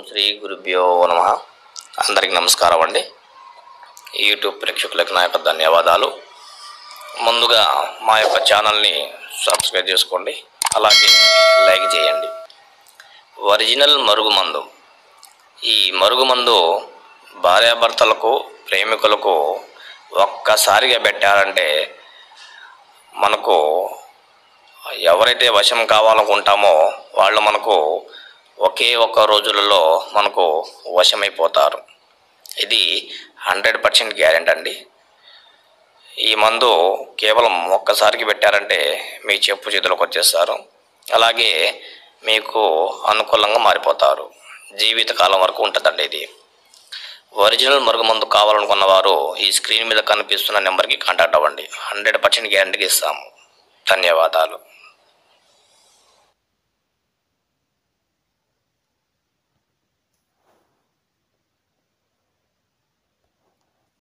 శ్రీ గురుభ్యో నమః. అందరికీ నమస్కారం అండి. యూట్యూబ్ ప్రేక్షకులకు నా యొక్క ధన్యవాదాలు. ముందుగా మా యొక్క ఛానల్ని సబ్స్క్రైబ్ చేసుకోండి, అలాగే లైక్ చేయండి. ఒరిజినల్ మరుగుమందు. ఈ మరుగుమందు భార్యాభర్తలకు, ప్రేమికులకు ఒక్కసారిగా పెట్టారంటే మనకు ఎవరైతే వశం కావాలనుకుంటామో వాళ్ళు మనకు ఒకే ఒక్క రోజులలో మనకు వశమైపోతారు. ఇది 100% గ్యారెంటీ అండి. ఈ మందు కేవలం ఒక్కసారికి పెట్టారంటే మీ చెప్పు చేతులకు వచ్చేస్తారు, అలాగే మీకు అనుకూలంగా మారిపోతారు. జీవితకాలం వరకు ఉంటుందండి ఇది. ఒరిజినల్ మరుగుమందు కావాలనుకున్న వారు ఈ స్క్రీన్ మీద కనిపిస్తున్న నెంబర్కి కాంటాక్ట్ అవ్వండి. 100% గ్యారెంటీకి ఇస్తాము. ధన్యవాదాలు.